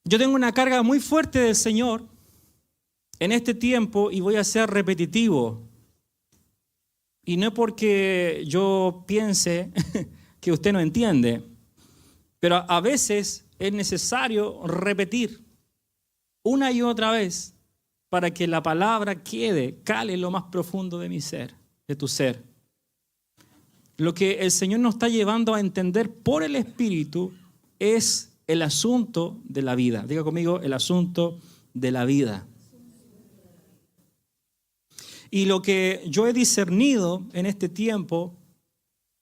Yo tengo una carga muy fuerte del Señor en este tiempo y voy a ser repetitivo. Y no porque yo piense que usted no entiende, pero a veces es necesario repetir una y otra vez para que la palabra cale en lo más profundo de mi ser, de tu ser. Lo que el Señor nos está llevando a entender por el Espíritu es el asunto de la vida. Diga conmigo, el asunto de la vida. Y lo que yo he discernido en este tiempo,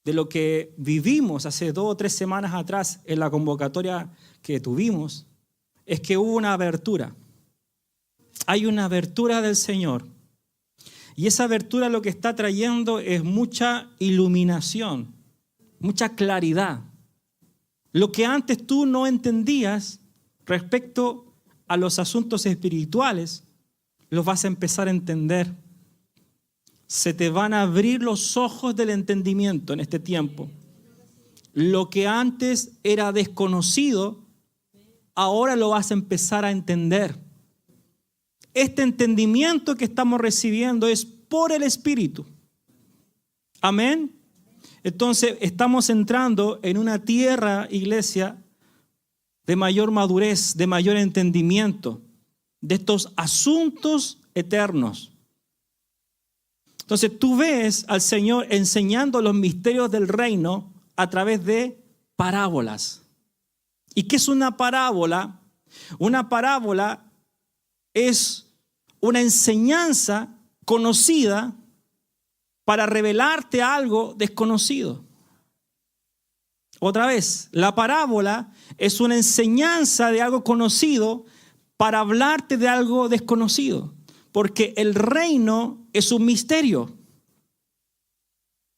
de lo que vivimos hace 2 o 3 semanas atrás en la convocatoria que tuvimos, es que hubo una abertura. Hay una abertura del Señor. Y esa abertura lo que está trayendo es mucha iluminación, mucha claridad. Lo que antes tú no entendías respecto a los asuntos espirituales, los vas a empezar a entender. Se te van a abrir los ojos del entendimiento en este tiempo. Lo que antes era desconocido, ahora lo vas a empezar a entender. Este entendimiento que estamos recibiendo es por el Espíritu. Amén. Entonces estamos entrando en una tierra, iglesia, de mayor madurez, de mayor entendimiento de estos asuntos eternos. Entonces tú ves al Señor enseñando los misterios del reino a través de parábolas. ¿Y qué es una parábola? Una parábola es una enseñanza conocida para revelarte algo desconocido. Otra vez, la parábola es una enseñanza de algo conocido para hablarte de algo desconocido. Porque el reino es un misterio.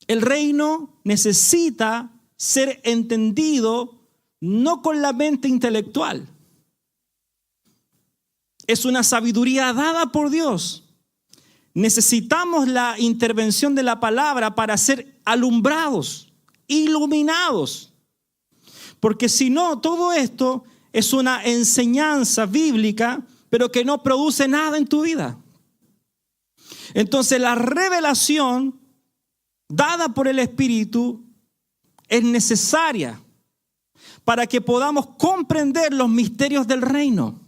El reino necesita ser entendido no con la mente intelectual. Es una sabiduría dada por Dios. Necesitamos la intervención de la palabra para ser alumbrados, iluminados. Porque si no, todo esto es una enseñanza bíblica, pero que no produce nada en tu vida. Entonces la revelación dada por el Espíritu es necesaria para que podamos comprender los misterios del reino.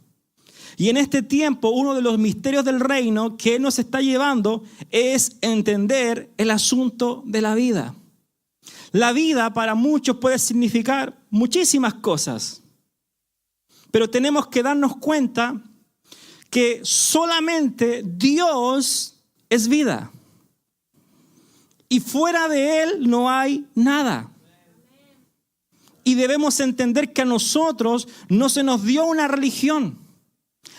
Y en este tiempo, uno de los misterios del reino que Él nos está llevando es entender el asunto de la vida. La vida para muchos puede significar muchísimas cosas, pero tenemos que darnos cuenta que solamente Dios es vida. Y fuera de Él no hay nada. Y debemos entender que a nosotros no se nos dio una religión.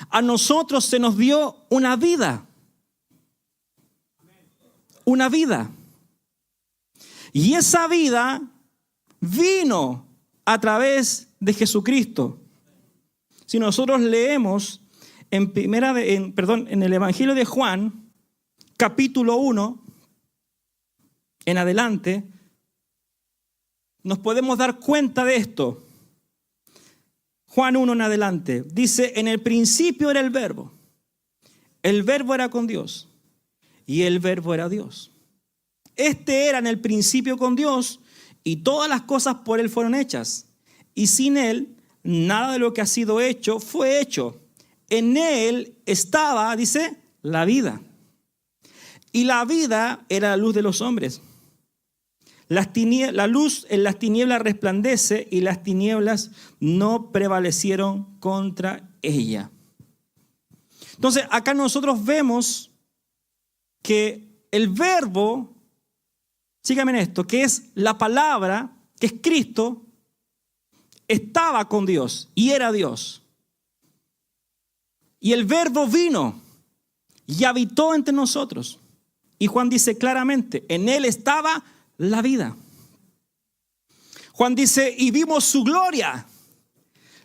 A nosotros se nos dio una vida. Una vida. Y esa vida vino a través de Jesucristo. Si nosotros leemos en el Evangelio de Juan, capítulo 1, en adelante, nos podemos dar cuenta de esto. Juan 1 en adelante, dice, en el principio era el verbo era con Dios, y el verbo era Dios. Este era en el principio con Dios, y todas las cosas por Él fueron hechas, y sin Él, nada de lo que ha sido hecho fue hecho. En Él estaba, dice, la vida. Y la vida era la luz de los hombres. La luz en las tinieblas resplandece y las tinieblas no prevalecieron contra ella. Entonces, acá nosotros vemos que el verbo, síganme en esto, que es la palabra, que es Cristo, estaba con Dios y era Dios. Y el verbo vino y habitó entre nosotros. Y Juan dice claramente, en Él estaba la vida. Juan dice, y vimos su gloria,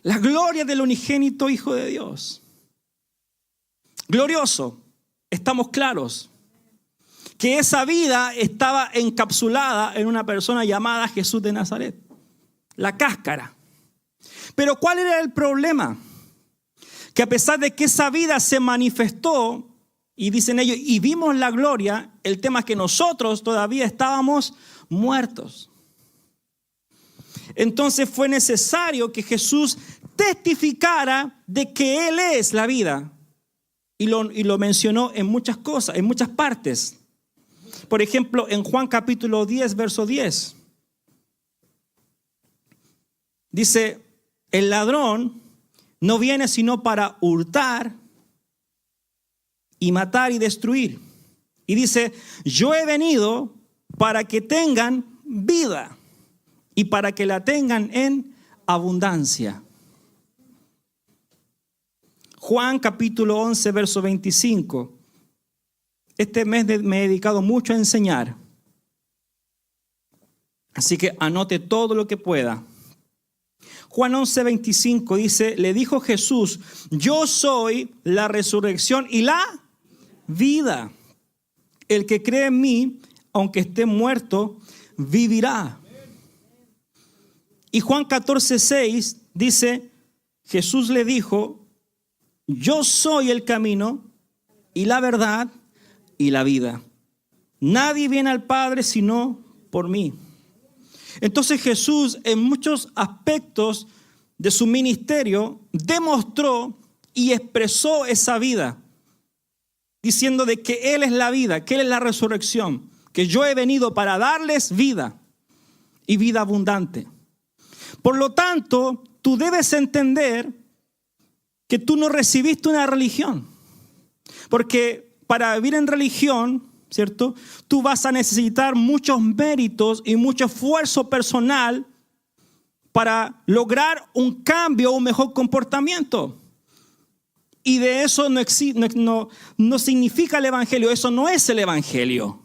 la gloria del unigénito Hijo de Dios. Glorioso, estamos claros que esa vida estaba encapsulada en una persona llamada Jesús de Nazaret, la cáscara. Pero ¿cuál era el problema? que a pesar de que esa vida se manifestó, y dicen ellos, y vimos la gloria, el tema es que nosotros todavía estábamos muertos. Entonces fue necesario que Jesús testificara de que Él es la vida. Y lo mencionó en muchas cosas, en muchas partes. Por ejemplo, en Juan capítulo 10, verso 10. Dice, el ladrón no viene sino para hurtar y matar y destruir. Y dice, yo he venido para que tengan vida y para que la tengan en abundancia. Juan capítulo 11, verso 25. Este mes me he dedicado mucho a enseñar. Así que anote todo lo que pueda. Juan 11, 25 dice, le dijo Jesús, yo soy la resurrección y la vida. El que cree en mí, aunque esté muerto, vivirá. Y Juan 14, 6 dice, Jesús le dijo, yo soy el camino y la verdad y la vida. Nadie viene al Padre sino por mí. Entonces Jesús en muchos aspectos de su ministerio demostró y expresó esa vida, diciendo de que Él es la vida, que Él es la resurrección, que yo he venido para darles vida y vida abundante. Por lo tanto, tú debes entender que tú no recibiste una religión, porque para vivir en religión, ¿cierto? Tú vas a necesitar muchos méritos y mucho esfuerzo personal para lograr un cambio, un mejor comportamiento. Y de eso no significa el evangelio, eso no es el evangelio.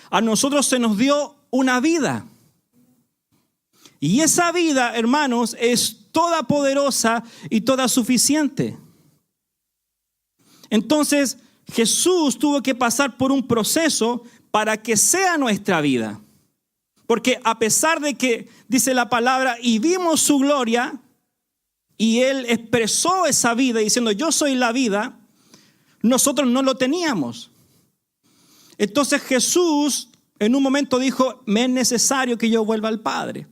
A nosotros se nos dio una vida. Y esa vida, hermanos, es toda poderosa y toda suficiente. Entonces, Jesús tuvo que pasar por un proceso para que sea nuestra vida. Porque a pesar de que, dice la palabra, y vimos su gloria, y Él expresó esa vida diciendo, yo soy la vida, nosotros no lo teníamos. Entonces Jesús en un momento dijo, me es necesario que yo vuelva al Padre.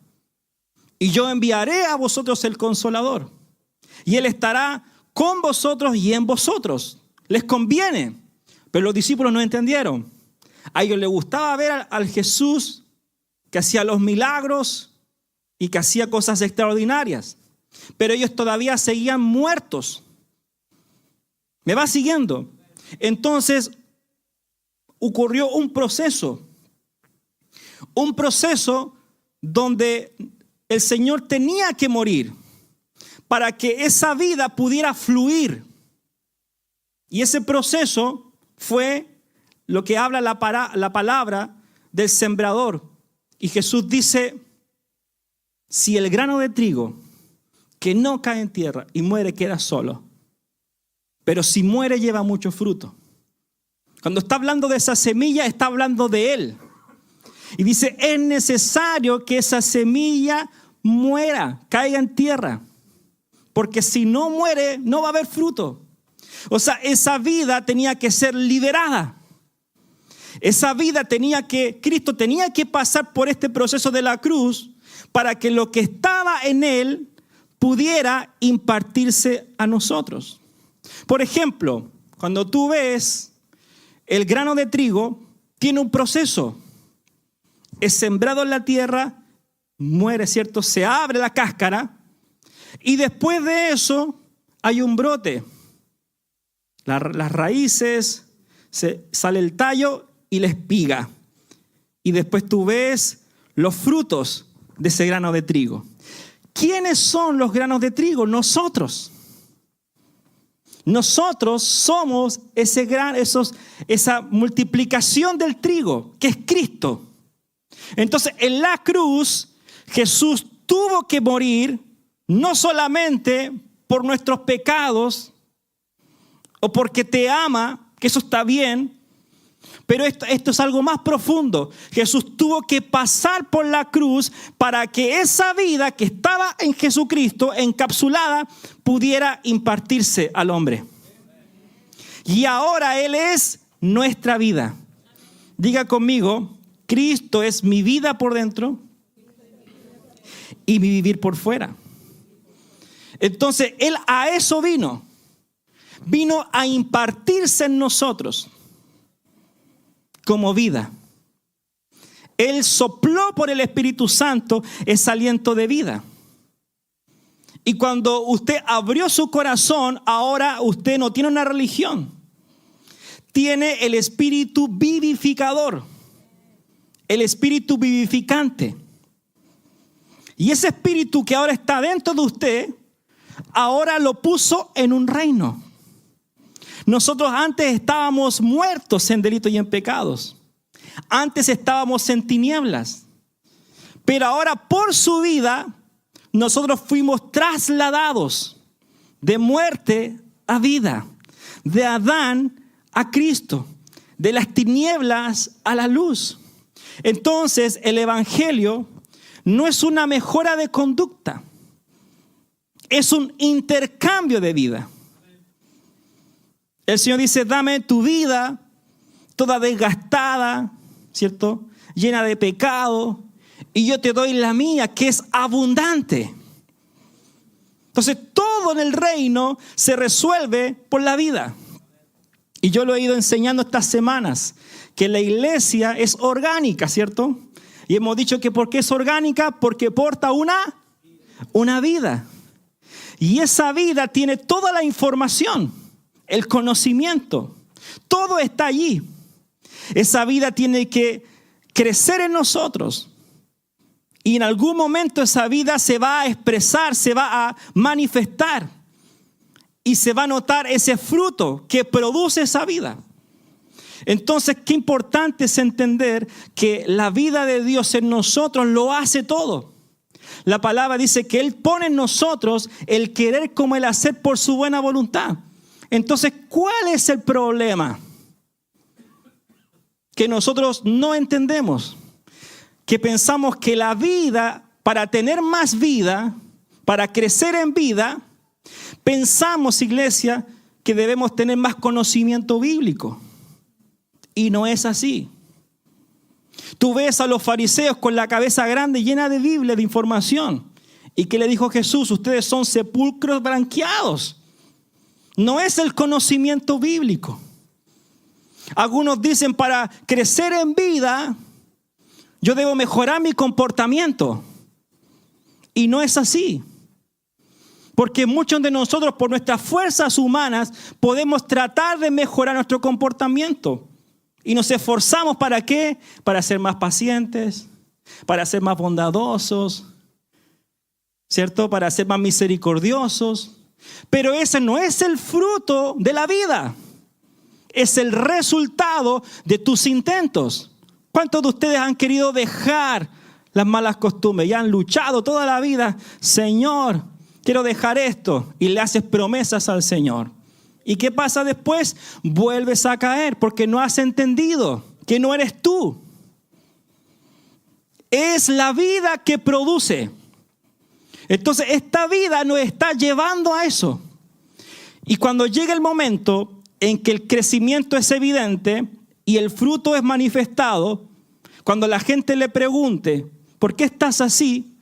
Y yo enviaré a vosotros el Consolador. Y Él estará con vosotros y en vosotros. Les conviene. Pero los discípulos no entendieron. A ellos les gustaba ver al Jesús que hacía los milagros y que hacía cosas extraordinarias. Pero ellos todavía seguían muertos. ¿Me va siguiendo? Entonces ocurrió un proceso. Un proceso donde el Señor tenía que morir para que esa vida pudiera fluir. Y ese proceso fue lo que habla la palabra del sembrador. Y Jesús dice, si el grano de trigo que no cae en tierra y muere queda solo, pero si muere lleva mucho fruto. Cuando está hablando de esa semilla, está hablando de Él. Y dice, es necesario que esa semilla muera, caiga en tierra, porque si no muere, no va a haber fruto. O sea, esa vida tenía que ser liberada. Esa vida Cristo tenía que pasar por este proceso de la cruz para que lo que estaba en Él pudiera impartirse a nosotros. Por ejemplo, cuando tú ves el grano de trigo, tiene un proceso. Es sembrado en la tierra, muere, ¿cierto? Se abre la cáscara y después de eso hay un brote. Las raíces, sale el tallo y la espiga. Y después tú ves los frutos de ese grano de trigo. ¿Quiénes son los granos de trigo? Nosotros. Nosotros somos esa multiplicación del trigo, que es Cristo. Entonces, en la cruz, Jesús tuvo que morir no solamente por nuestros pecados o porque te ama, que eso está bien, Pero esto es algo más profundo. Jesús tuvo que pasar por la cruz para que esa vida que estaba en Jesucristo, encapsulada, pudiera impartirse al hombre. Y ahora Él es nuestra vida. Diga conmigo, Cristo es mi vida por dentro y mi vivir por fuera. Entonces, Él a eso vino. Vino a impartirse en nosotros como vida. Él sopló por el Espíritu Santo ese aliento de vida. Y cuando usted abrió su corazón, ahora usted no tiene una religión. Tiene el Espíritu vivificador. El Espíritu vivificante. Y ese Espíritu que ahora está dentro de usted, ahora lo puso en un reino. Nosotros antes estábamos muertos en delitos y en pecados. Antes estábamos en tinieblas. Pero ahora por su vida, nosotros fuimos trasladados de muerte a vida. De Adán a Cristo. De las tinieblas a la luz. Entonces el Evangelio no es una mejora de conducta. Es un intercambio de vida. El Señor dice, dame tu vida, toda desgastada, ¿cierto? Llena de pecado, y yo te doy la mía, que es abundante. Entonces, todo en el reino se resuelve por la vida. Y yo lo he ido enseñando estas semanas, que la iglesia es orgánica, ¿cierto? Y hemos dicho que ¿por qué es orgánica? Porque porta una vida. Y esa vida tiene toda la información. El conocimiento, todo está allí. Esa vida tiene que crecer en nosotros. Y en algún momento esa vida se va a expresar, se va a manifestar. Y se va a notar ese fruto que produce esa vida. Entonces, qué importante es entender que la vida de Dios en nosotros lo hace todo. La palabra dice que Él pone en nosotros el querer como el hacer por su buena voluntad. Entonces, ¿cuál es el problema? Que nosotros no entendemos. Que pensamos que la vida, para tener más vida, para crecer en vida, pensamos, iglesia, que debemos tener más conocimiento bíblico. Y no es así. Tú ves a los fariseos con la cabeza grande, llena de Biblia, de información. ¿Y qué le dijo Jesús? Ustedes son sepulcros branqueados. No es el conocimiento bíblico. Algunos dicen, para crecer en vida, yo debo mejorar mi comportamiento. Y no es así. Porque muchos de nosotros, por nuestras fuerzas humanas, podemos tratar de mejorar nuestro comportamiento. Y nos esforzamos, ¿para qué? Para ser más pacientes, para ser más bondadosos, ¿cierto? Para ser más misericordiosos. Pero ese no es el fruto de la vida. Es el resultado de tus intentos. ¿Cuántos de ustedes han querido dejar las malas costumbres? Ya han luchado toda la vida. Señor, quiero dejar esto. Y le haces promesas al Señor. ¿Y qué pasa después? Vuelves a caer porque no has entendido que no eres tú. Es la vida que produce. Entonces esta vida nos está llevando a eso. Y cuando llega el momento en que el crecimiento es evidente y el fruto es manifestado, cuando la gente le pregunte, ¿por qué estás así?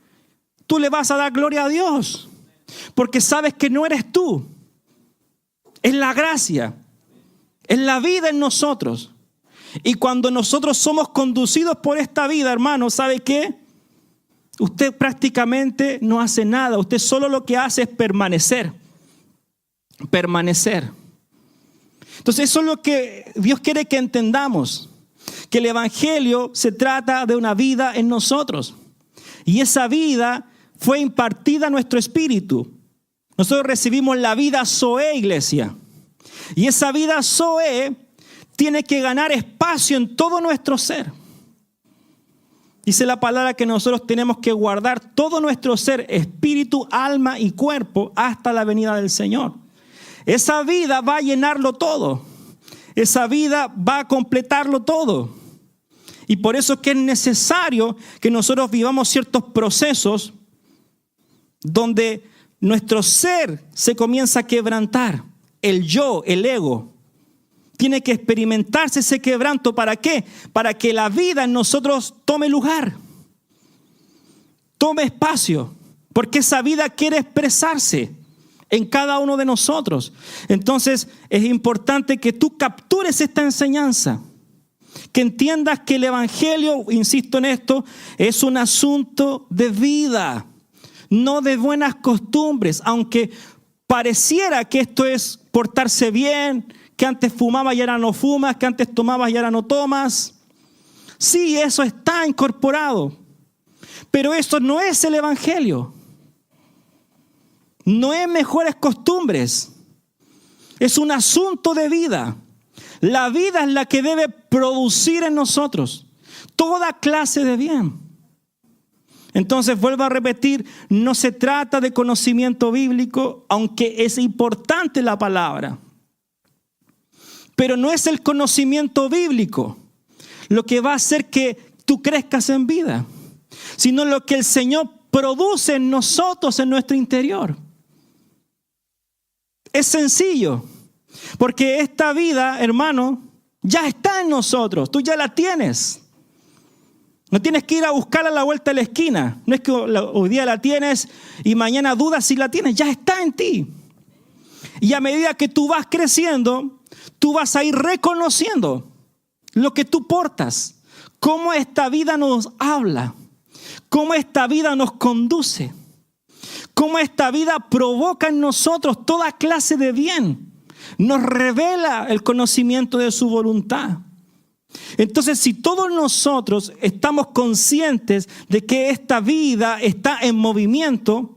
Tú le vas a dar gloria a Dios. Porque sabes que no eres tú. Es la gracia. Es la vida en nosotros. Y cuando nosotros somos conducidos por esta vida, hermano, ¿sabe qué? Usted prácticamente no hace nada. Usted solo lo que hace es permanecer. Permanecer. Entonces eso es lo que Dios quiere que entendamos. Que el Evangelio se trata de una vida en nosotros. Y esa vida fue impartida a nuestro espíritu. Nosotros recibimos la vida Zoé, iglesia. Y esa vida Zoé tiene que ganar espacio en todo nuestro ser. Dice la palabra que nosotros tenemos que guardar todo nuestro ser, espíritu, alma y cuerpo hasta la venida del Señor. Esa vida va a llenarlo todo. esa vida va a completarlo todo. Y por eso es que es necesario que nosotros vivamos ciertos procesos donde nuestro ser se comienza a quebrantar. El yo, el ego, tiene que experimentarse ese quebranto. ¿Para qué? Para que la vida en nosotros tome lugar, tome espacio, porque esa vida quiere expresarse en cada uno de nosotros. Entonces es importante que tú captures esta enseñanza, que entiendas que el evangelio, insisto en esto, es un asunto de vida, no de buenas costumbres. Aunque pareciera que esto es portarse bien, que antes fumabas y ahora no fumas, que antes tomabas y ahora no tomas. Sí, eso está incorporado, pero eso no es el evangelio. No es mejores costumbres, es un asunto de vida. La vida es la que debe producir en nosotros toda clase de bien. Entonces, vuelvo a repetir, no se trata de conocimiento bíblico, aunque es importante la palabra. Pero no es el conocimiento bíblico lo que va a hacer que tú crezcas en vida, sino lo que el Señor produce en nosotros, en nuestro interior. Es sencillo, porque esta vida, hermano, ya está en nosotros, tú ya la tienes. No tienes que ir a buscarla a la vuelta de la esquina. No es que hoy día la tienes y mañana dudas si la tienes, ya está en ti. Y a medida que tú vas creciendo, tú vas a ir reconociendo lo que tú portas, cómo esta vida nos habla, cómo esta vida nos conduce, cómo esta vida provoca en nosotros toda clase de bien, nos revela el conocimiento de su voluntad. Entonces, si todos nosotros estamos conscientes de que esta vida está en movimiento,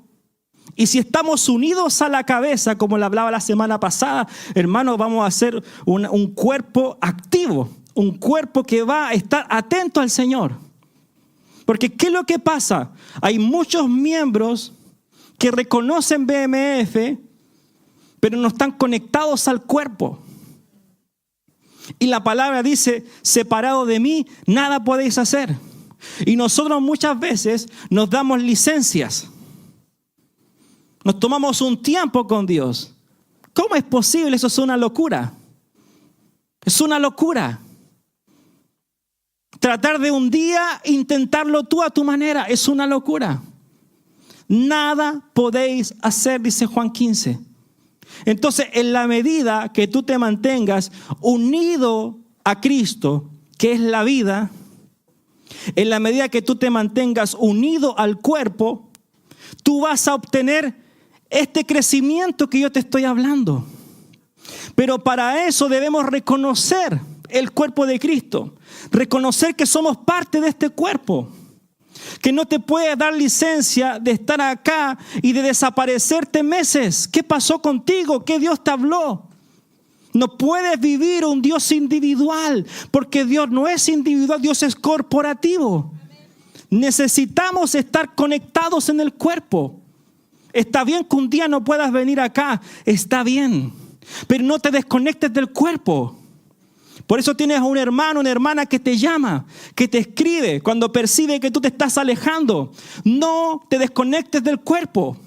y si estamos unidos a la cabeza, como le hablaba la semana pasada, hermanos, vamos a hacer un cuerpo activo, un cuerpo que va a estar atento al Señor. Porque ¿qué es lo que pasa? Hay muchos miembros que reconocen BMF, pero no están conectados al cuerpo. Y la palabra dice, separado de mí, nada podéis hacer. Y nosotros muchas veces nos damos licencias. Nos tomamos un tiempo con Dios. ¿Cómo es posible? Eso es una locura. Es una locura. Tratar de un día intentarlo tú a tu manera es una locura. Nada podéis hacer, dice Juan 15. Entonces, en la medida que tú te mantengas unido a Cristo, que es la vida, en la medida que tú te mantengas unido al cuerpo, tú vas a obtener este crecimiento que yo te estoy hablando. Pero para eso debemos reconocer el cuerpo de Cristo, reconocer que somos parte de este cuerpo, que no te puedes dar licencia de estar acá y de desaparecerte meses. ¿Qué pasó contigo? ¿Qué Dios te habló? No puedes vivir un Dios individual, porque Dios no es individual, Dios es corporativo. Necesitamos estar conectados en el cuerpo. Está bien que un día no puedas venir acá, está bien, pero no te desconectes del cuerpo. Por eso tienes a un hermano, una hermana que te llama, que te escribe cuando percibe que tú te estás alejando. No te desconectes del cuerpo.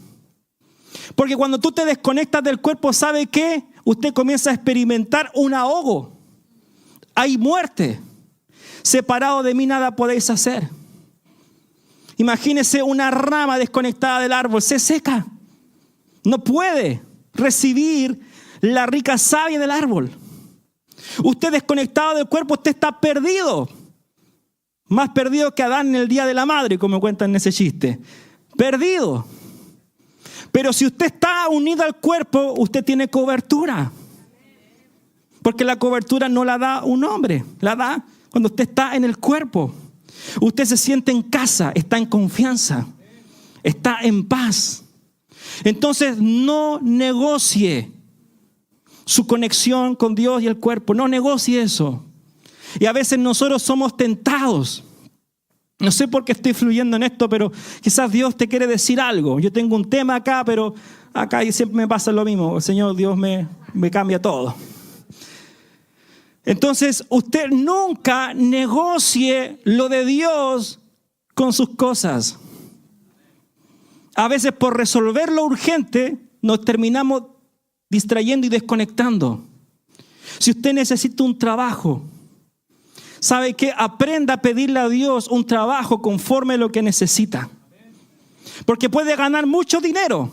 Porque cuando tú te desconectas del cuerpo, ¿sabe qué? Usted comienza a experimentar un ahogo. Hay muerte. Separado de mí nada podéis hacer. Imagínese una rama desconectada del árbol, se seca. No puede recibir la rica savia del árbol. Usted desconectado del cuerpo, usted está perdido. Más perdido que Adán en el día de la madre, como cuentan en ese chiste. Perdido. Pero si usted está unido al cuerpo, usted tiene cobertura. Porque la cobertura no la da un hombre, la da cuando usted está en el cuerpo. Usted se siente en casa, está en confianza, está en paz. Entonces no negocie su conexión con Dios y el cuerpo. No negocie eso. Y a veces nosotros somos tentados. No sé por qué estoy fluyendo en esto, pero quizás Dios te quiere decir algo. Yo tengo un tema acá, pero acá siempre me pasa lo mismo. El Señor Dios me cambia todo. Entonces, usted nunca negocie lo de Dios con sus cosas. A veces por resolver lo urgente nos terminamos distrayendo y desconectando. Si usted necesita un trabajo, ¿sabe qué? Aprenda a pedirle a Dios un trabajo conforme a lo que necesita. Porque puede ganar mucho dinero,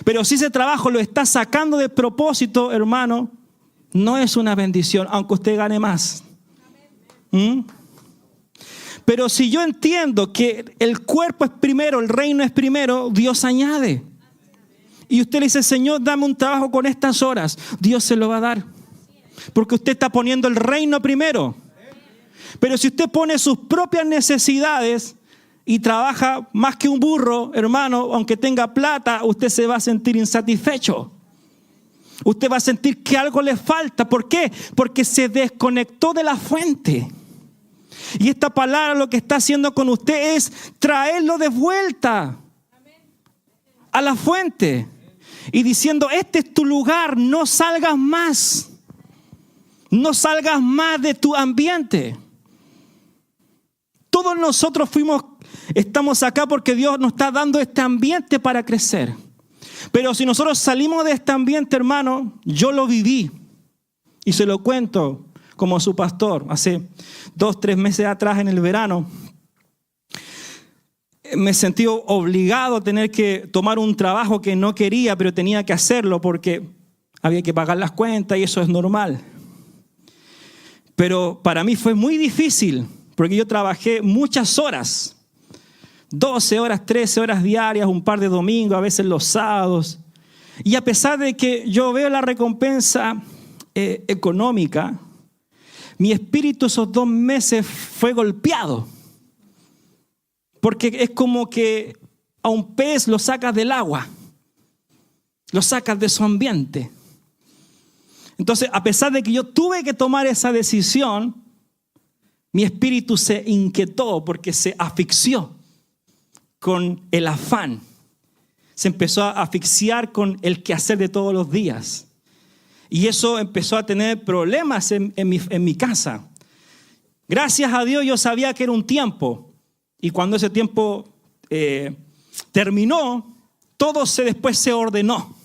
pero si ese trabajo lo está sacando de propósito, hermano, no es una bendición, aunque usted gane más. Pero si yo entiendo que el cuerpo es primero, el reino es primero, Dios añade. Y usted le dice, Señor, dame un trabajo con estas horas. Dios se lo va a dar. Porque usted está poniendo el reino primero. Pero si usted pone sus propias necesidades y trabaja más que un burro, hermano, aunque tenga plata, usted se va a sentir insatisfecho. Usted va a sentir que algo le falta. ¿Por qué? Porque se desconectó de la fuente. Y esta palabra lo que está haciendo con usted es traerlo de vuelta a la fuente. Y diciendo, este es tu lugar, no salgas más. No salgas más de tu ambiente. Todos nosotros estamos acá porque Dios nos está dando este ambiente para crecer. Pero si nosotros salimos de este ambiente, hermano, yo lo viví y se lo cuento como su pastor. Hace 2-3 meses atrás en el verano, me sentí obligado a tener que tomar un trabajo que no quería, pero tenía que hacerlo porque había que pagar las cuentas y eso es normal. Pero para mí fue muy difícil porque yo trabajé muchas horas. 12 horas, 13 horas diarias, un par de domingos, a veces los sábados. Y a pesar de que yo veo la recompensa económica, mi espíritu esos 2 meses fue golpeado. Porque es como que a un pez lo sacas del agua, lo sacas de su ambiente. Entonces, a pesar de que yo tuve que tomar esa decisión, mi espíritu se inquietó porque se asfixió con el afán. Se empezó a asfixiar con el quehacer de todos los días. Y eso empezó a tener problemas en mi casa. Gracias a Dios yo sabía que era un tiempo. Y cuando ese tiempo terminó, todo después se ordenó.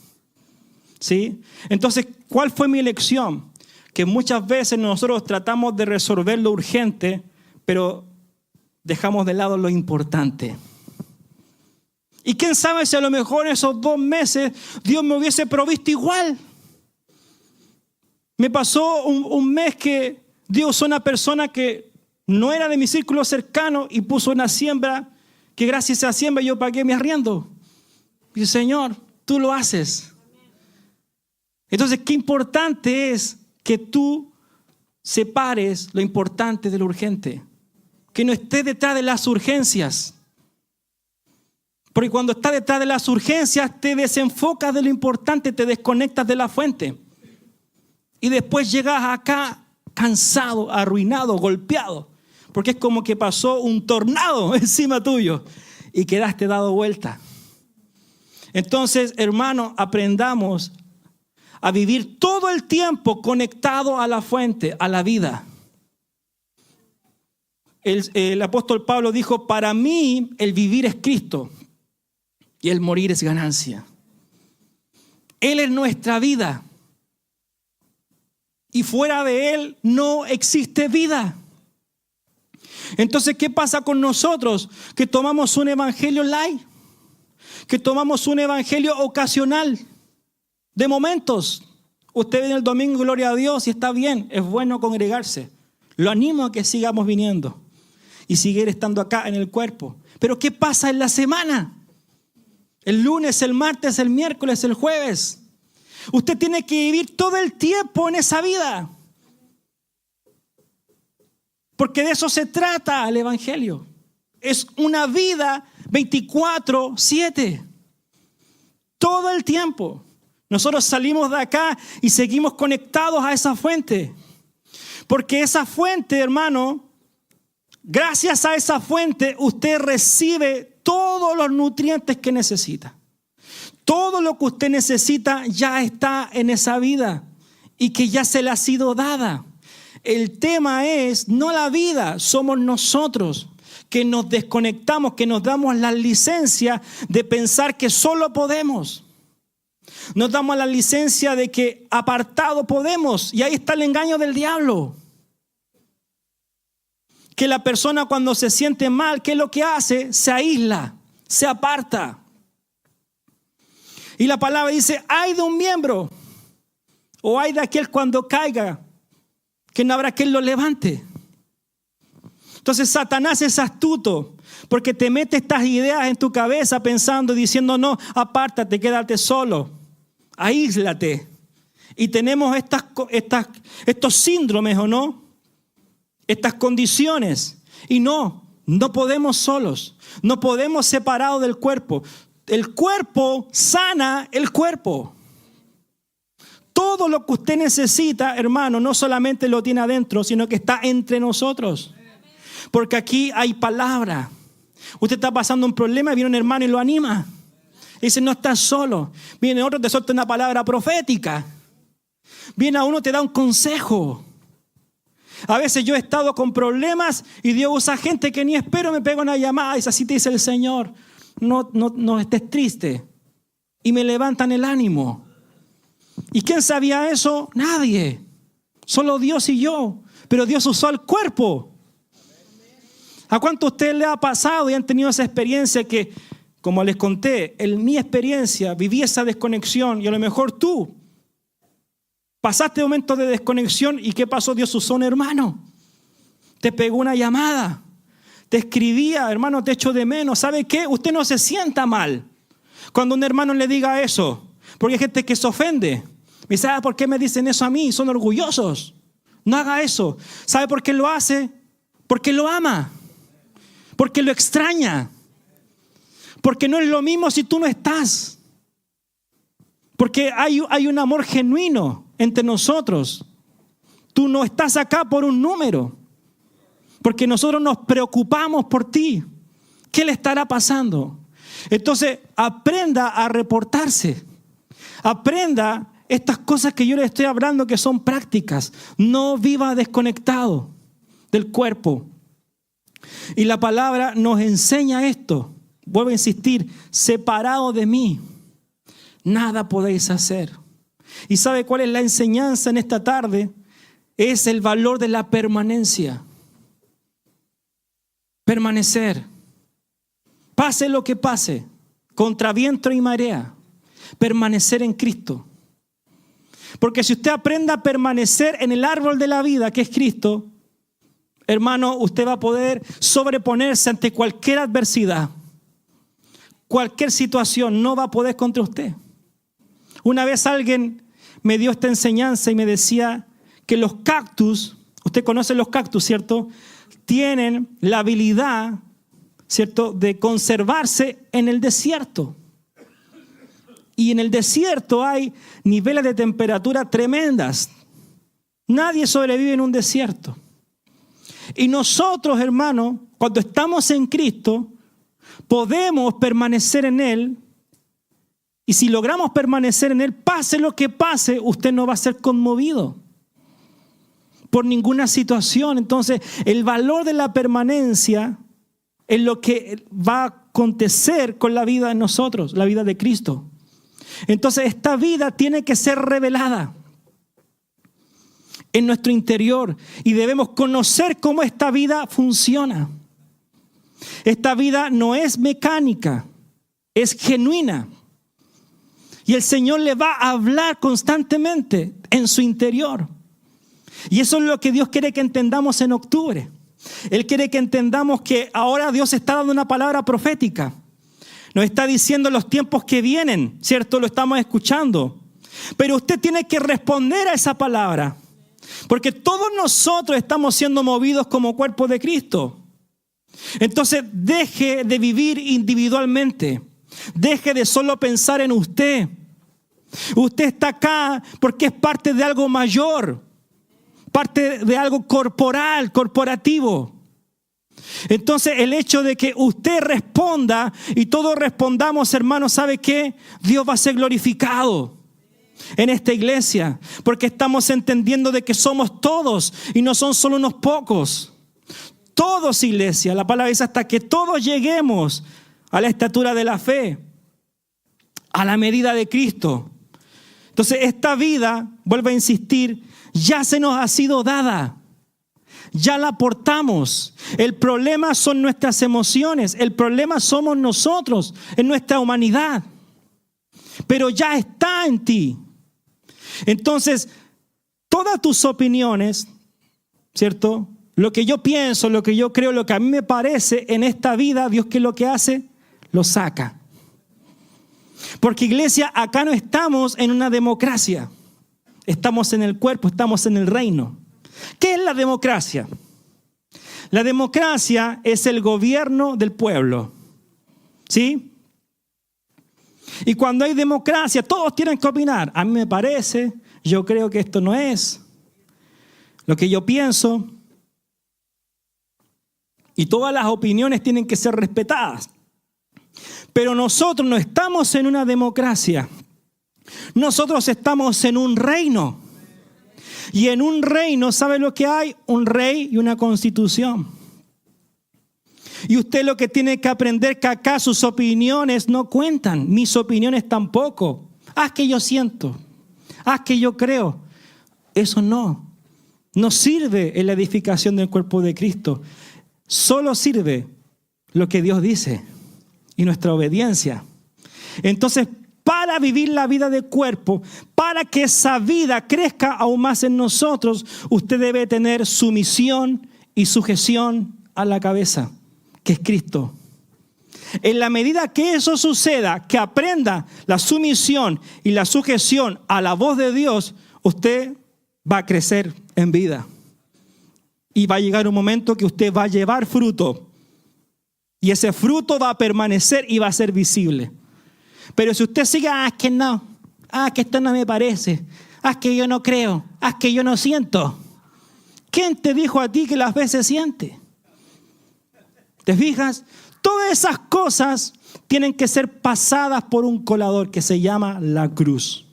¿Sí? Entonces, ¿cuál fue mi lección? Que muchas veces nosotros tratamos de resolver lo urgente, pero dejamos de lado lo importante. Y quién sabe si a lo mejor en esos 2 meses Dios me hubiese provisto igual. Me pasó un mes que Dios usó una persona que no era de mi círculo cercano y puso una siembra que gracias a esa siembra yo pagué mi arriendo. Y Señor, tú lo haces. Entonces, qué importante es que tú separes lo importante de lo urgente. Que no estés detrás de las urgencias. Porque cuando estás detrás de las urgencias te desenfocas de lo importante, te desconectas de la fuente. Y después llegas acá cansado, arruinado, golpeado. Porque es como que pasó un tornado encima tuyo y quedaste dado vuelta. Entonces, hermano, aprendamos a vivir todo el tiempo conectado a la fuente, a la vida. El apóstol Pablo dijo, para mí el vivir es Cristo y el morir es ganancia. Él es nuestra vida. Y fuera de Él no existe vida. Entonces, ¿qué pasa con nosotros? Que tomamos un evangelio light, que tomamos un evangelio ocasional, de momentos. Usted viene el domingo, gloria a Dios, y está bien, es bueno congregarse. Lo animo a que sigamos viniendo y seguir estando acá en el cuerpo. Pero ¿qué pasa en la semana? El lunes, el martes, el miércoles, el jueves. Usted tiene que vivir todo el tiempo en esa vida. Porque de eso se trata el evangelio. Es una vida 24/7. Todo el tiempo. Nosotros salimos de acá y seguimos conectados a esa fuente. Porque esa fuente, hermano, gracias a esa fuente usted recibe todos los nutrientes que necesita. Todo lo que usted necesita ya está en esa vida y que ya se le ha sido dada. El tema es no la vida, somos nosotros que nos desconectamos, que nos damos la licencia de pensar que solo podemos. Nos damos la licencia de que apartado podemos. Y ahí está el engaño del diablo. Que la persona cuando se siente mal, ¿qué es lo que hace? Se aísla, se aparta. Y la palabra dice, ay de un miembro, o ay de aquel cuando caiga, que no habrá quien lo levante. Entonces Satanás es astuto, porque te mete estas ideas en tu cabeza pensando, diciendo, no, apártate, quédate solo, aíslate. Y tenemos estos síndromes, ¿o no? Estas condiciones. Y no podemos solos, no podemos separados del cuerpo. El cuerpo sana el cuerpo. Todo lo que usted necesita, hermano, no solamente lo tiene adentro, sino que está entre nosotros. Porque aquí hay palabra. Usted está pasando un problema y viene un hermano y lo anima. Dice, no estás solo. Viene otro, te suelta una palabra profética. Viene a uno, te da un consejo. A veces yo he estado con problemas y Dios usa gente que ni espero, me pega una llamada y dice, así te dice el Señor. No estés triste. Y me levantan el ánimo. ¿Y quién sabía eso? Nadie. Solo Dios y yo. Pero Dios usó el cuerpo. ¿A cuánto a usted le ha pasado y han tenido esa experiencia que, como les conté, en mi experiencia viví esa desconexión y a lo mejor tú pasaste momentos de desconexión y ¿qué pasó? Dios usó un hermano. Te pegó una llamada. Te escribía, hermano, te echo de menos. ¿Sabe qué? Usted no se sienta mal cuando un hermano le diga eso. Porque hay gente que se ofende. Me dice, ¿por qué me dicen eso a mí? Son orgullosos. No haga eso. ¿Sabe por qué lo hace? Porque lo ama. Porque lo extraña. Porque no es lo mismo si tú no estás. Porque hay un amor genuino entre nosotros. Tú no estás acá por un número. Porque nosotros nos preocupamos por ti. ¿Qué le estará pasando? Entonces, aprenda a reportarse. Aprenda estas cosas que yo le estoy hablando que son prácticas. No viva desconectado del cuerpo. Y la palabra nos enseña esto. Vuelvo a insistir, separado de mí, nada podéis hacer. ¿Y sabe cuál es la enseñanza en esta tarde? Es el valor de la permanencia. Permanecer. Pase lo que pase, contra viento y marea, permanecer en Cristo. Porque si usted aprende a permanecer en el árbol de la vida, que es Cristo, hermano, usted va a poder sobreponerse ante cualquier adversidad. Cualquier situación no va a poder contra usted. Una vez alguien me dio esta enseñanza y me decía que los cactus, usted conoce los cactus, ¿cierto? Tienen la habilidad, ¿cierto?, de conservarse en el desierto. Y en el desierto hay niveles de temperatura tremendas. Nadie sobrevive en un desierto. Y nosotros, hermanos, cuando estamos en Cristo, podemos permanecer en Él. Y si logramos permanecer en Él, pase lo que pase, usted no va a ser conmovido por ninguna situación. Entonces, el valor de la permanencia es lo que va a acontecer con la vida de nosotros, la vida de Cristo. Entonces, esta vida tiene que ser revelada en nuestro interior y debemos conocer cómo esta vida funciona. Esta vida no es mecánica, es genuina. Y el Señor le va a hablar constantemente en su interior. Y eso es lo que Dios quiere que entendamos en octubre. Él quiere que entendamos que ahora Dios está dando una palabra profética. Nos está diciendo los tiempos que vienen, ¿cierto? Lo estamos escuchando. Pero usted tiene que responder a esa palabra. Porque todos nosotros estamos siendo movidos como cuerpo de Cristo. Entonces, deje de vivir individualmente. Deje de solo pensar en usted. Usted está acá porque es parte de algo mayor. Parte de algo corporal, corporativo. Entonces, el hecho de que usted responda y todos respondamos, hermanos, ¿sabe qué? Dios va a ser glorificado. en esta iglesia, porque estamos entendiendo de que somos todos y no son solo unos pocos. Todos, iglesia, la palabra dice hasta que todos lleguemos a la estatura de la fe, a la medida de Cristo. Entonces esta vida, vuelvo a insistir, ya se nos ha sido dada. Ya la portamos. El problema son nuestras emociones. El problema somos nosotros, en nuestra humanidad. Pero ya está en ti. Entonces, todas tus opiniones, ¿cierto? Lo que yo pienso, lo que yo creo, lo que a mí me parece en esta vida, Dios, ¿qué es lo que hace? Lo saca. Porque, iglesia, acá no estamos en una democracia. Estamos en el cuerpo, estamos en el reino. ¿Qué es la democracia? La democracia es el gobierno del pueblo. ¿Sí? Y cuando hay democracia, todos tienen que opinar. A mí me parece, yo creo que esto no es lo que yo pienso. Y todas las opiniones tienen que ser respetadas. Pero nosotros no estamos en una democracia. Nosotros estamos en un reino. Y en un reino, ¿sabe lo que hay? Un rey y una constitución. Y usted lo que tiene que aprender que acá sus opiniones no cuentan. Mis opiniones tampoco. Haz que yo siento. Haz que yo creo. Eso no. No sirve en la edificación del cuerpo de Cristo. Solo sirve lo que Dios dice y nuestra obediencia. Entonces, para vivir la vida de cuerpo, para que esa vida crezca aún más en nosotros, usted debe tener sumisión y sujeción a la cabeza, que es Cristo. En la medida que eso suceda, que aprenda la sumisión y la sujeción a la voz de Dios, usted va a crecer en vida. Y va a llegar un momento que usted va a llevar fruto. Y ese fruto va a permanecer y va a ser visible. Pero si usted sigue, es que no, que esto no me parece, es que yo no creo, es que yo no siento. ¿Quién te dijo a ti que las veces siente? ¿Te fijas? Todas esas cosas tienen que ser pasadas por un colador que se llama la cruz.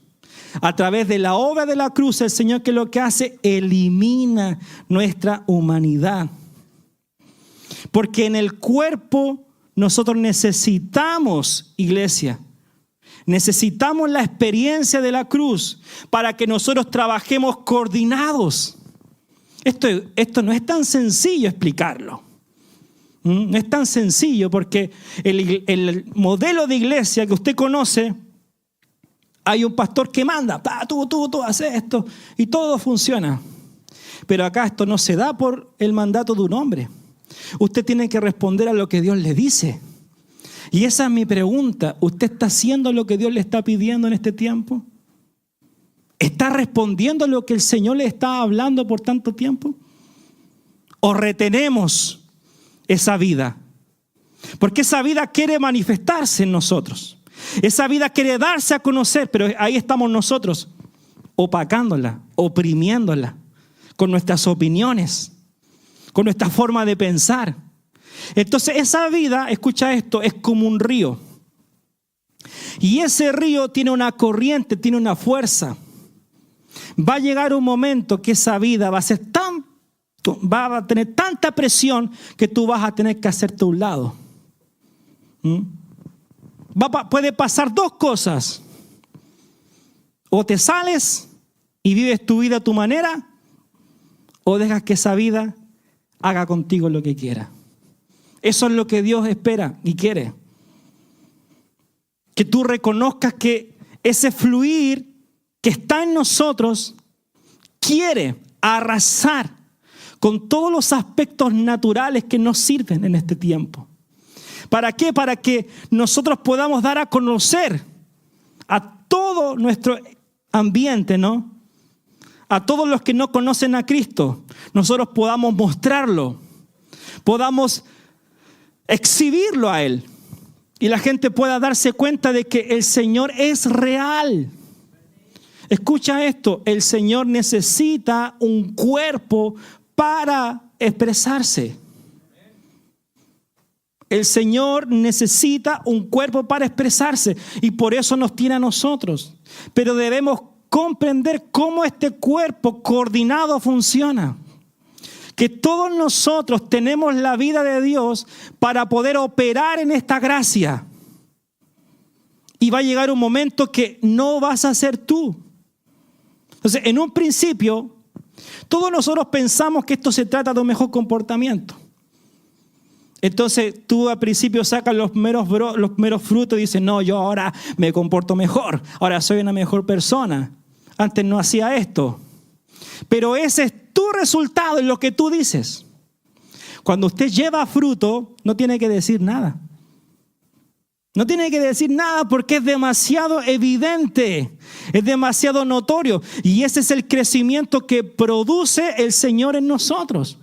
A través de la obra de la cruz, el Señor, que lo que hace, elimina nuestra humanidad. Porque en el cuerpo nosotros necesitamos, iglesia, necesitamos la experiencia de la cruz para que nosotros trabajemos coordinados. Esto no es tan sencillo explicarlo. No es tan sencillo porque el modelo de iglesia que usted conoce, hay un pastor que manda, tú haces esto y todo funciona. Pero acá esto no se da por el mandato de un hombre. Usted tiene que responder a lo que Dios le dice. Y esa es mi pregunta. ¿Usted está haciendo lo que Dios le está pidiendo en este tiempo? ¿Está respondiendo lo que el Señor le está hablando por tanto tiempo? ¿O retenemos esa vida? Porque esa vida quiere manifestarse en nosotros. Esa vida quiere darse a conocer, pero ahí estamos nosotros, opacándola, oprimiéndola, con nuestras opiniones, con nuestra forma de pensar. Entonces esa vida, escucha esto, es como un río. Y ese río tiene una corriente, tiene una fuerza. Va a llegar un momento que esa vida va a tener tanta presión que tú vas a tener que hacerte a un lado. Puede pasar dos cosas. O te sales y vives tu vida a tu manera, o dejas que esa vida haga contigo lo que quiera. Eso es lo que Dios espera y quiere. Que tú reconozcas que ese fluir que está en nosotros quiere arrasar con todos los aspectos naturales que nos sirven en este tiempo. ¿Para qué? Para que nosotros podamos dar a conocer a todo nuestro ambiente, ¿no? A todos los que no conocen a Cristo, nosotros podamos mostrarlo, podamos exhibirlo a Él y la gente pueda darse cuenta de que el Señor es real. Escucha esto, el Señor necesita un cuerpo para expresarse. El Señor necesita un cuerpo para expresarse y por eso nos tiene a nosotros. Pero debemos comprender cómo este cuerpo coordinado funciona. Que todos nosotros tenemos la vida de Dios para poder operar en esta gracia. Y va a llegar un momento que no vas a ser tú. Entonces, en un principio, todos nosotros pensamos que esto se trata de un mejor comportamiento. Entonces, tú al principio sacas los meros frutos y dices, no, yo ahora me comporto mejor. Ahora soy una mejor persona. Antes no hacía esto. Pero ese es tu resultado en lo que tú dices. Cuando usted lleva fruto, no tiene que decir nada. No tiene que decir nada porque es demasiado evidente, es demasiado notorio. Y ese es el crecimiento que produce el Señor en nosotros.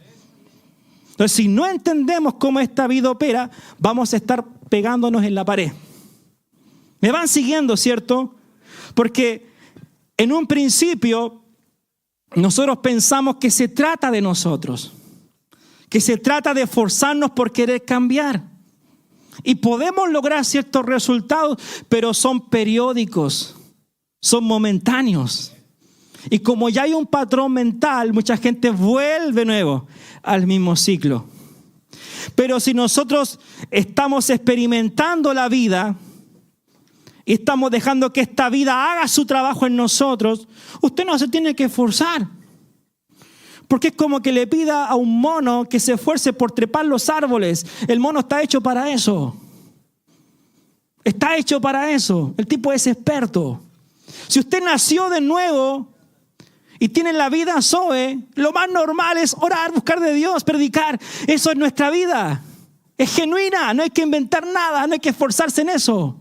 Entonces, si no entendemos cómo esta vida opera, vamos a estar pegándonos en la pared. ¿Me van siguiendo, cierto? Porque en un principio nosotros pensamos que se trata de nosotros, que se trata de esforzarnos por querer cambiar. Y podemos lograr ciertos resultados, pero son periódicos, son momentáneos. Y como ya hay un patrón mental, mucha gente vuelve de nuevo al mismo ciclo. Pero si nosotros estamos experimentando la vida y estamos dejando que esta vida haga su trabajo en nosotros, usted no se tiene que esforzar. Porque es como que le pida a un mono que se esfuerce por trepar los árboles. El mono está hecho para eso. Está hecho para eso. El tipo es experto. Si usted nació de nuevo y tiene la vida Zoe, lo más normal es orar, buscar de Dios, predicar. Eso es nuestra vida. Es genuina, no hay que inventar nada, no hay que esforzarse en eso.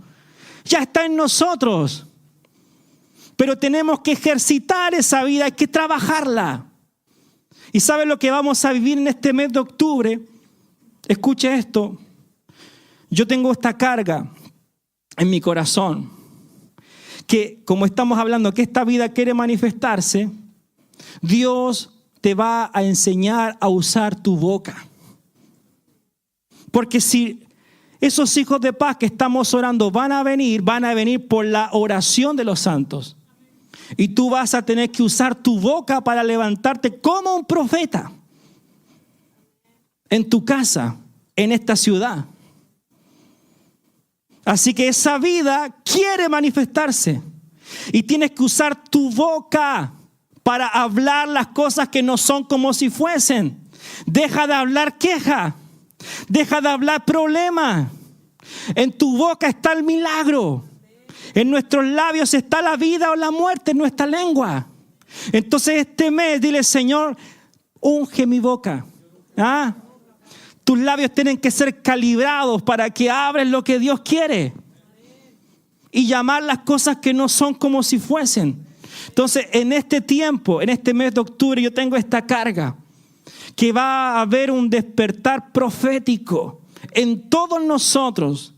Ya está en nosotros. Pero tenemos que ejercitar esa vida, hay que trabajarla. ¿Y sabe lo que vamos a vivir en este mes de octubre? Escuche esto. Yo tengo esta carga en mi corazón. Que como estamos hablando, que esta vida quiere manifestarse, Dios te va a enseñar a usar tu boca. Porque si esos hijos de paz que estamos orando van a venir por la oración de los santos. Y tú vas a tener que usar tu boca para levantarte como un profeta. En tu casa, en esta ciudad. Así que esa vida quiere manifestarse. Y tienes que usar tu boca para hablar las cosas que no son como si fuesen. Deja de hablar queja. Deja de hablar problema. En tu boca está el milagro. En nuestros labios está la vida o la muerte en nuestra lengua. Entonces este mes dile, Señor, unge mi boca. Tus labios tienen que ser calibrados para que hables lo que Dios quiere. Y llamar las cosas que no son como si fuesen. Entonces en este tiempo, en este mes de octubre, yo tengo esta carga. Que va a haber un despertar profético en todos nosotros.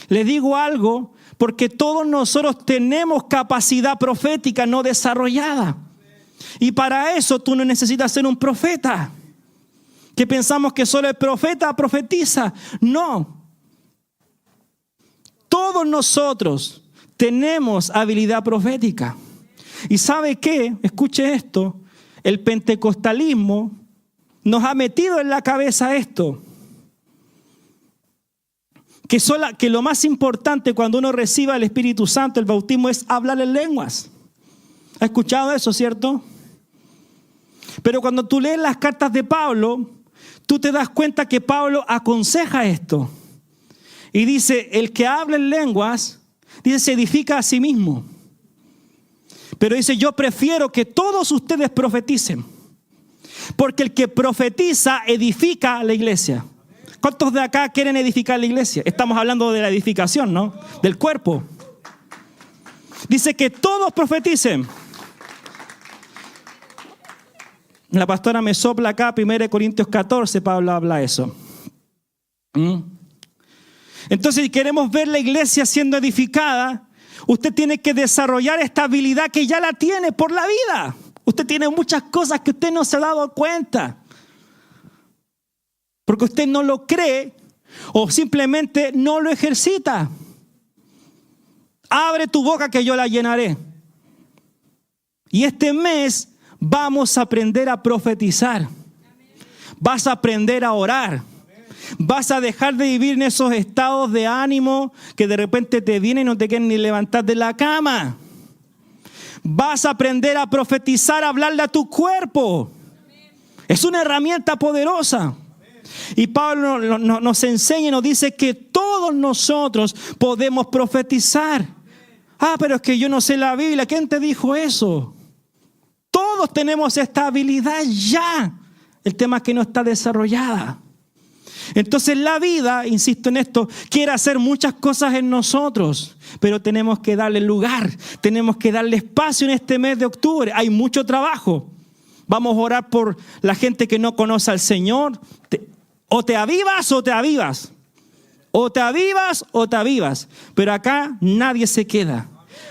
Les digo algo. Porque todos nosotros tenemos capacidad profética no desarrollada. Y para eso tú no necesitas ser un profeta. Que pensamos que solo el profeta profetiza. No. Todos nosotros tenemos habilidad profética. ¿Y sabe qué? Escuche esto. El pentecostalismo nos ha metido en la cabeza esto. Que lo más importante cuando uno reciba el Espíritu Santo, el bautismo, es hablar en lenguas. ¿Ha escuchado eso, cierto? Pero cuando tú lees las cartas de Pablo, tú te das cuenta que Pablo aconseja esto. Y dice, el que habla en lenguas, dice, se edifica a sí mismo. Pero dice, yo prefiero que todos ustedes profeticen. Porque el que profetiza edifica a la iglesia. ¿Cuántos de acá quieren edificar la iglesia? Estamos hablando de la edificación, ¿no? Del cuerpo. Dice que todos profeticen. La pastora me sopla acá, 1 Corintios 14, Pablo habla eso. Entonces, si queremos ver la iglesia siendo edificada, usted tiene que desarrollar esta habilidad que ya la tiene por la vida. Usted tiene muchas cosas que usted no se ha dado cuenta. Porque usted no lo cree o simplemente no lo ejercita. Abre tu boca que yo la llenaré. Y este mes vamos a aprender a profetizar. Vas a aprender a orar. Vas a dejar de vivir en esos estados de ánimo que de repente te vienen y no te quieren ni levantar de la cama. Vas a aprender a profetizar, a hablarle a tu cuerpo. Es una herramienta poderosa. Y Pablo nos enseña y nos dice que todos nosotros podemos profetizar. Pero es que yo no sé la Biblia. ¿Quién te dijo eso? Todos tenemos esta habilidad ya. El tema es que no está desarrollada. Entonces la vida, insisto en esto, quiere hacer muchas cosas en nosotros, pero tenemos que darle lugar, tenemos que darle espacio en este mes de octubre. Hay mucho trabajo. Vamos a orar por la gente que no conoce al Señor. O te avivas o te avivas. O te avivas o te avivas. Pero acá nadie se queda.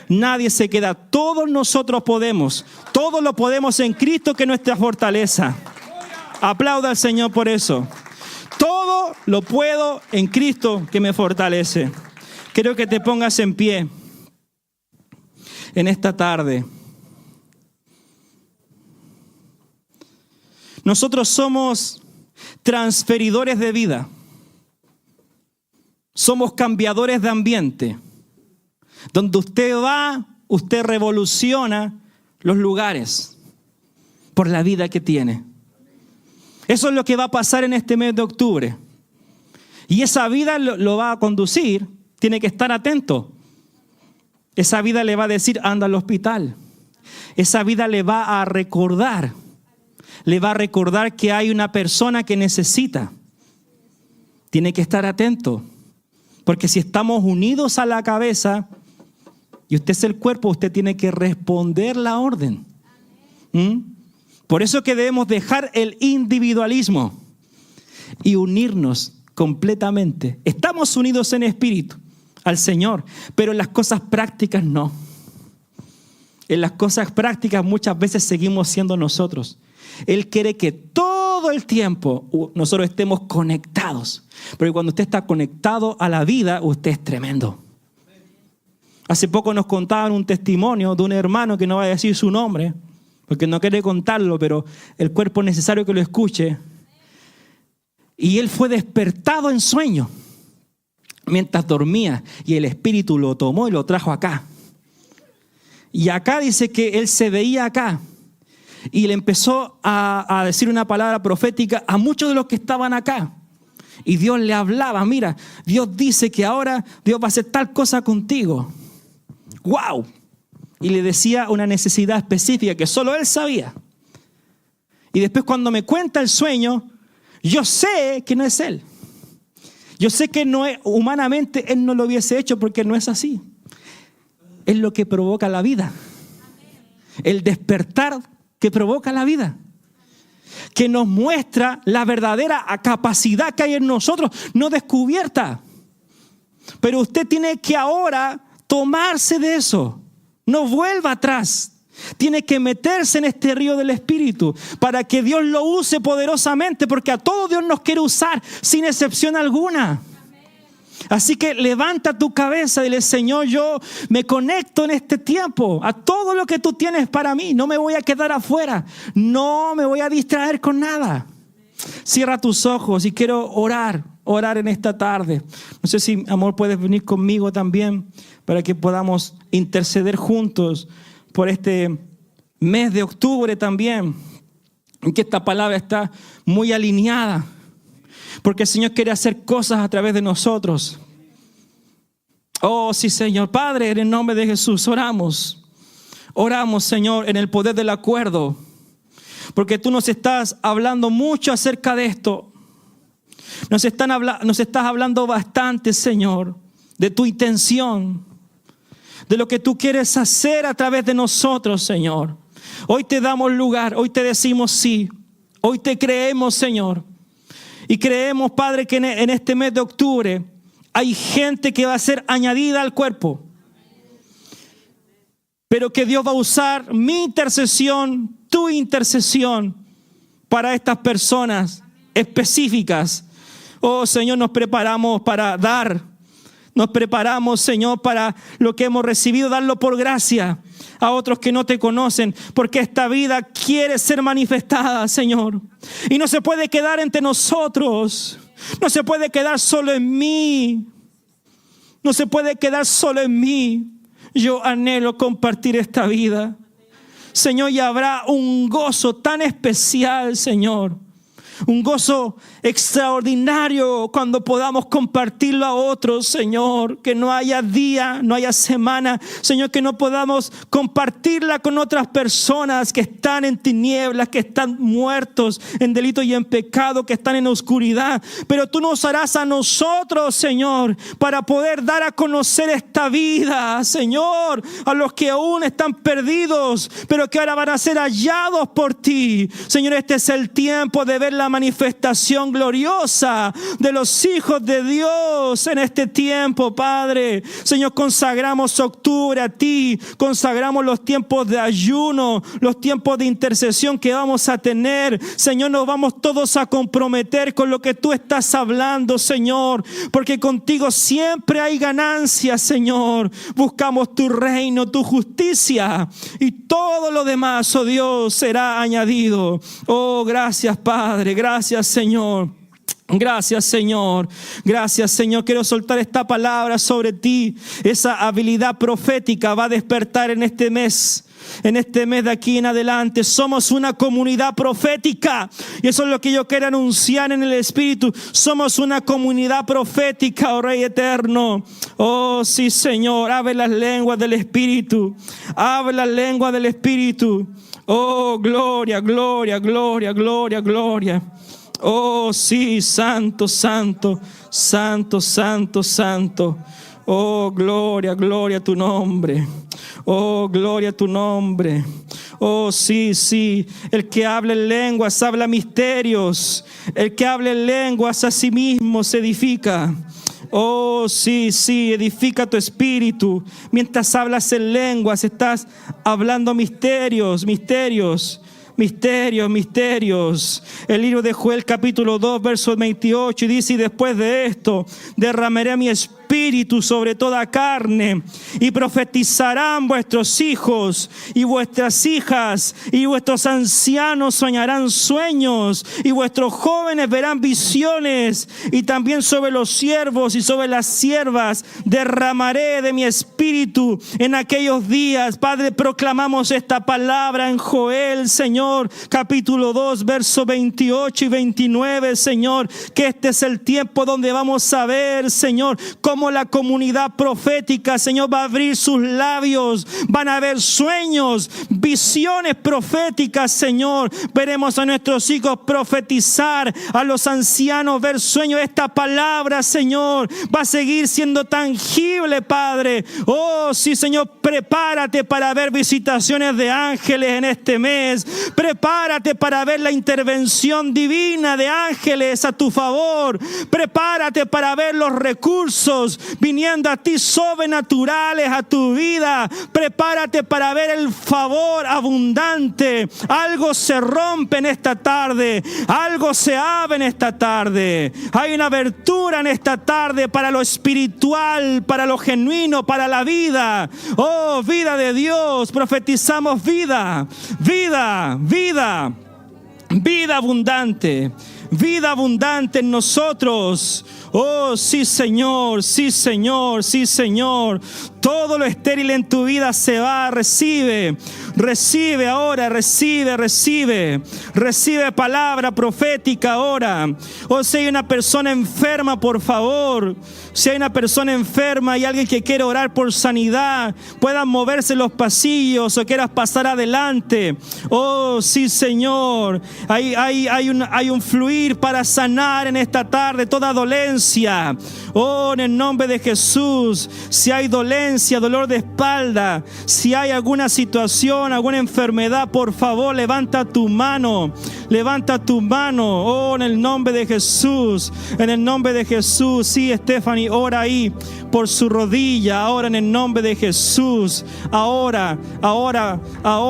Nadie se queda. Todos nosotros podemos. Todos lo podemos en Cristo, que es nuestra fortaleza. Aplauda al Señor por eso. Todo lo puedo en Cristo que me fortalece. Quiero que te pongas en pie en esta tarde. Nosotros somos transferidores de vida. Somos cambiadores de ambiente. Donde usted va, usted revoluciona los lugares por la vida que tiene. Eso es lo que va a pasar en este mes de octubre. Y esa vida lo va a conducir, tiene que estar atento. Esa vida le va a decir, anda al hospital. Esa vida le va a recordar que hay una persona que necesita. Tiene que estar atento. Porque si estamos unidos a la cabeza y usted es el cuerpo, usted tiene que responder la orden. Por eso que debemos dejar el individualismo y unirnos completamente. Estamos unidos en espíritu al Señor, pero en las cosas prácticas no. En las cosas prácticas muchas veces seguimos siendo nosotros. Él quiere que todo el tiempo nosotros estemos conectados. Porque cuando usted está conectado a la vida, usted es tremendo. Hace poco nos contaban un testimonio de un hermano que no va a decir su nombre, porque no quiere contarlo, pero el cuerpo es necesario que lo escuche. Y él fue despertado en sueño mientras dormía, y el Espíritu lo tomó y lo trajo acá. Y acá dice que él se veía acá, y le empezó a decir una palabra profética a muchos de los que estaban acá. Y Dios le hablaba, mira, Dios dice que ahora Dios va a hacer tal cosa contigo. ¡Wow! Y le decía una necesidad específica que solo él sabía. Y después cuando me cuenta el sueño, yo sé que no es él. Yo sé que no es, humanamente él no lo hubiese hecho porque no es así. Es lo que provoca la vida. El despertar que provoca la vida. Que nos muestra la verdadera capacidad que hay en nosotros, no descubierta. Pero usted tiene que ahora tomarse de eso. No vuelva atrás. Tiene que meterse en este río del Espíritu para que Dios lo use poderosamente, porque a todo Dios nos quiere usar sin excepción alguna. Así que levanta tu cabeza y dile, Señor, yo me conecto en este tiempo a todo lo que tú tienes para mí. No me voy a quedar afuera. No me voy a distraer con nada. Cierra tus ojos y quiero orar en esta tarde. No sé si, amor, puedes venir conmigo también para que podamos interceder juntos por este mes de octubre también, en que esta palabra está muy alineada, porque el Señor quiere hacer cosas a través de nosotros. Oh, sí, Señor. Padre, en el nombre de Jesús, oramos, Señor, en el poder del acuerdo, porque tú nos estás hablando mucho acerca de esto. Nos estás hablando bastante, Señor, de tu intención, de lo que tú quieres hacer a través de nosotros, Señor. Hoy te damos lugar, hoy te decimos sí, hoy te creemos, Señor. Y creemos, Padre, que en este mes de octubre hay gente que va a ser añadida al cuerpo. Pero que Dios va a usar mi intercesión, tu intercesión para estas personas específicas. Oh, Señor, nos preparamos para dar Nos preparamos, Señor, para lo que hemos recibido, darlo por gracia a otros que no te conocen, porque esta vida quiere ser manifestada, Señor. Y no se puede quedar entre nosotros, no se puede quedar solo en mí, no se puede quedar solo en mí. Yo anhelo compartir esta vida, Señor, y habrá un gozo tan especial, Señor. Un gozo extraordinario cuando podamos compartirlo a otros, Señor. Que no haya día, no haya semana, Señor, que no podamos compartirla con otras personas que están en tinieblas, que están muertos en delito y en pecado, que están en oscuridad. Pero tú nos harás a nosotros, Señor, para poder dar a conocer esta vida, Señor, a los que aún están perdidos, pero que ahora van a ser hallados por ti. Señor, este es el tiempo de ver la manifestación gloriosa de los hijos de Dios en este tiempo, Padre. Señor, consagramos octubre a ti, consagramos los tiempos de ayuno, los tiempos de intercesión que vamos a tener. Señor, nos vamos todos a comprometer con lo que tú estás hablando, Señor, porque contigo siempre hay ganancia, Señor. Buscamos tu reino, tu justicia, y todo lo demás, oh Dios, será añadido. Oh, gracias, Padre. Gracias, Señor. Gracias, Señor. Gracias, Señor. Quiero soltar esta palabra sobre ti. Esa habilidad profética va a despertar en este mes. En este mes de aquí en adelante somos una comunidad profética, y eso es lo que yo quiero anunciar en el Espíritu. Somos una comunidad profética, oh Rey eterno. Oh sí, Señor, abre las lenguas del Espíritu, abre las lenguas del Espíritu. Oh, gloria, gloria, gloria, gloria, gloria. Oh sí, santo, santo, santo, santo, santo. Oh, gloria, gloria a tu nombre. Oh, gloria a tu nombre. Oh, sí, sí. El que habla en lenguas habla misterios. El que habla en lenguas a sí mismo se edifica. Oh, sí, sí, edifica tu espíritu. Mientras hablas en lenguas, estás hablando misterios, misterios. Misterios, misterios. El libro de Joel capítulo 2 verso 28 y dice: y después de esto derramaré mi espíritu sobre toda carne, y profetizarán vuestros hijos y vuestras hijas, y vuestros ancianos soñarán sueños, y vuestros jóvenes verán visiones, y también sobre los siervos y sobre las siervas derramaré de mi espíritu en aquellos días. Padre, proclamamos esta palabra en Joel, Señor, capítulo 2, verso 28 y 29, Señor, que este es el tiempo donde vamos a ver, Señor, cómo la comunidad profética, Señor, va a abrir sus labios. Van a haber sueños, visiones proféticas, Señor. Veremos a nuestros hijos profetizar, a los ancianos ver sueños. Esta palabra, Señor, va a seguir siendo tangible, Padre. Oh, sí, Señor, prepárate para ver visitaciones de ángeles en este mes. Prepárate para ver la intervención divina de ángeles a tu favor. Prepárate para ver los recursos viniendo a ti sobrenaturales a tu vida. Prepárate para ver el favor abundante. Algo se rompe en esta tarde. Algo se abre en esta tarde. Hay una abertura en esta tarde para lo espiritual, para lo genuino, para la vida. Oh, vida de Dios. Profetizamos vida, vida, vida, vida abundante. Vida abundante en nosotros. Oh, sí, Señor, sí, Señor, sí, Señor. Todo lo estéril en tu vida se va, recibe. Recibe ahora, recibe, recibe. Recibe palabra profética ahora. Oh, si hay una persona enferma, por favor. Si hay una persona enferma y alguien que quiere orar por sanidad, puedan moverse los pasillos o quieras pasar adelante. Oh, sí, Señor. Hay un fluir para sanar en esta tarde toda dolencia. Oh, en el nombre de Jesús. Si hay dolencia, dolor de espalda, si hay alguna situación, alguna enfermedad, por favor, levanta tu mano. Levanta tu mano. Oh, en el nombre de Jesús. En el nombre de Jesús. Sí, Stephanie, ora ahí por su rodilla. Ahora en el nombre de Jesús. Ahora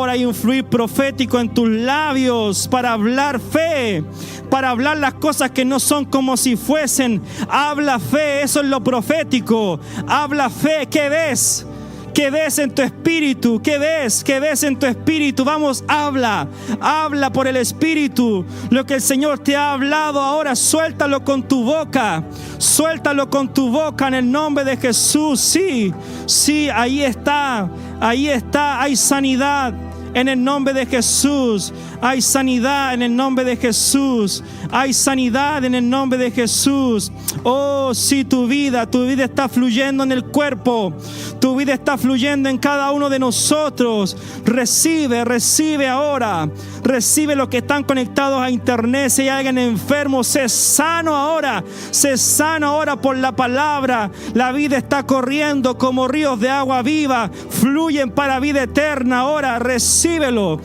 hay un fluir profético en tus labios para hablar fe, para hablar las cosas que no son como si fuesen. Habla fe fe, eso es lo profético. Habla fe. ¿Qué ves? ¿Qué ves en tu espíritu? ¿Qué ves? ¿Qué ves en tu espíritu? Vamos, habla. Habla por el espíritu. Lo que el Señor te ha hablado ahora, suéltalo con tu boca. Suéltalo con tu boca en el nombre de Jesús. Sí, sí, ahí está. Ahí está. Hay sanidad en el nombre de Jesús. Hay sanidad en el nombre de Jesús. Hay sanidad en el nombre de Jesús. Oh, sí, tu vida está fluyendo en el cuerpo. Tu vida está fluyendo en cada uno de nosotros. Recibe ahora. Recibe los que están conectados a internet. Si hay alguien enfermo, sé sano ahora. Sé sano ahora por la palabra. La vida está corriendo como ríos de agua viva. Fluyen para vida eterna ahora. Recíbelo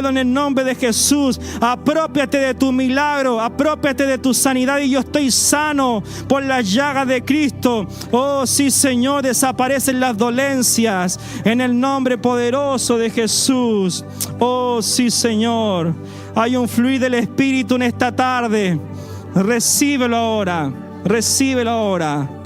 en el nombre de Jesús. Apropiate de tu milagro. Apropiate de tu sanidad. Y yo estoy sano por las llagas de Cristo. Oh, sí, Señor, desaparecen las dolencias en el nombre poderoso de Jesús. Oh, sí, Señor. Hay un fluir del Espíritu en esta tarde. Recíbelo ahora. Recíbelo ahora.